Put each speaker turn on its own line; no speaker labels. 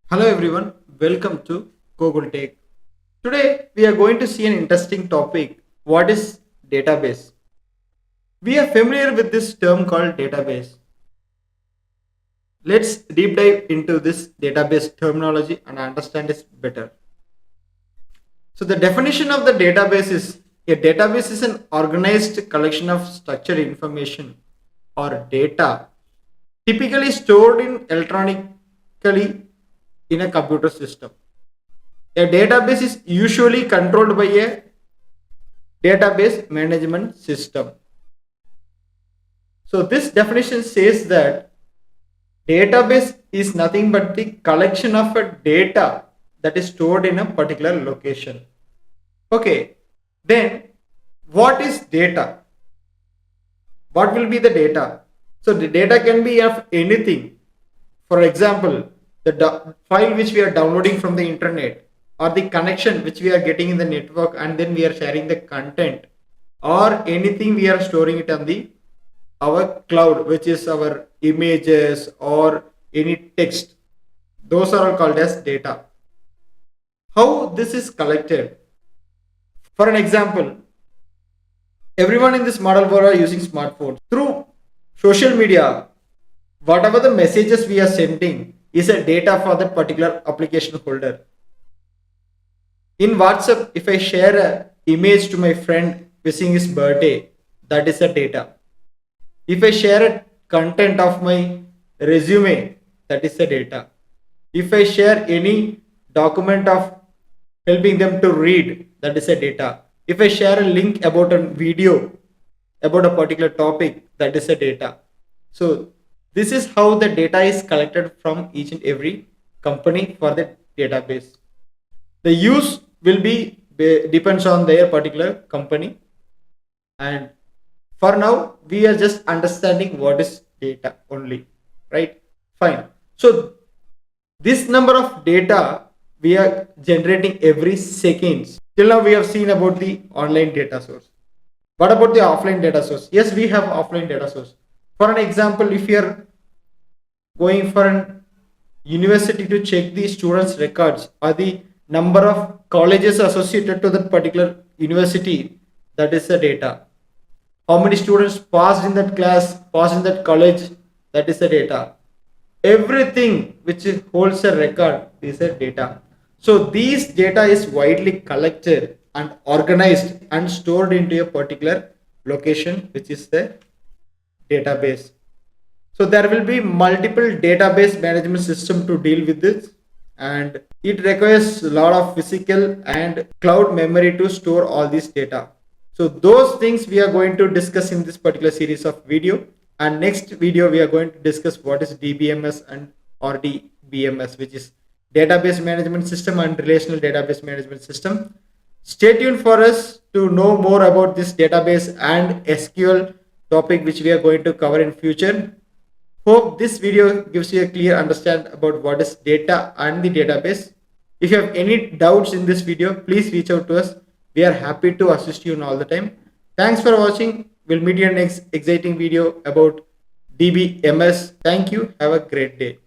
Hello everyone, welcome to Google Take. Today we are going to see an interesting topic. What is database? We are familiar with this term called database. Let's deep dive into this database terminology and understand it better. So the definition of the database is a database is an organized collection of structured information or data typically stored in electronically in a computer system. A database is usually controlled by a database management system. So this definition says that database is nothing but the collection of a data that is stored in a particular location. Okay, then what is data? What will be the data? So the data can be of anything. For example, the file which we are downloading from the internet, or the connection which we are getting in the network and then we are sharing the content, or anything we are storing it on the our cloud, which is our images or any text. Those are all called as data. How this is collected? For an example, everyone in this model world are using smartphones. Through social media, whatever the messages we are sending is a data for that particular application holder. In WhatsApp, if I share a image to my friend wishing his birthday, that is a data. If I share a content of my resume, that is the data. If I share any document of helping them to read, that is a data. If I share a link about a video about a particular topic, that is a data. So this is how the data is collected from each and every company for the database. The use will be depends on their particular company, and for now we are just understanding what is data only, right? Fine. So this number of data we are generating every seconds. Till now we have seen about the online data source. What about the offline data source? Yes, we have offline data source. For an example, if you are going for an university to check the students records or the number of colleges associated to that particular university, that is the data. How many students passed in that class, passed in that college, that is the data. Everything which holds a record is a data. So these data is widely collected and organized and stored into a particular location, which is the database. So there will be multiple database management system to deal with this, and it requires a lot of physical and cloud memory to store all this data. So those things we are going to discuss in this particular series of video, and next video we are going to discuss what is DBMS and or DBMS, which is database management system and relational database management system. Stay tuned for us to know more about this database and SQL topic which we are going to cover in future. Hope this video gives you a clear understanding about what is data and the database. If you have any doubts in this video, please reach out to us. We are happy to assist you in all the time. Thanks for watching. We'll meet you in next exciting video about DBMS. Thank you. Have a great day.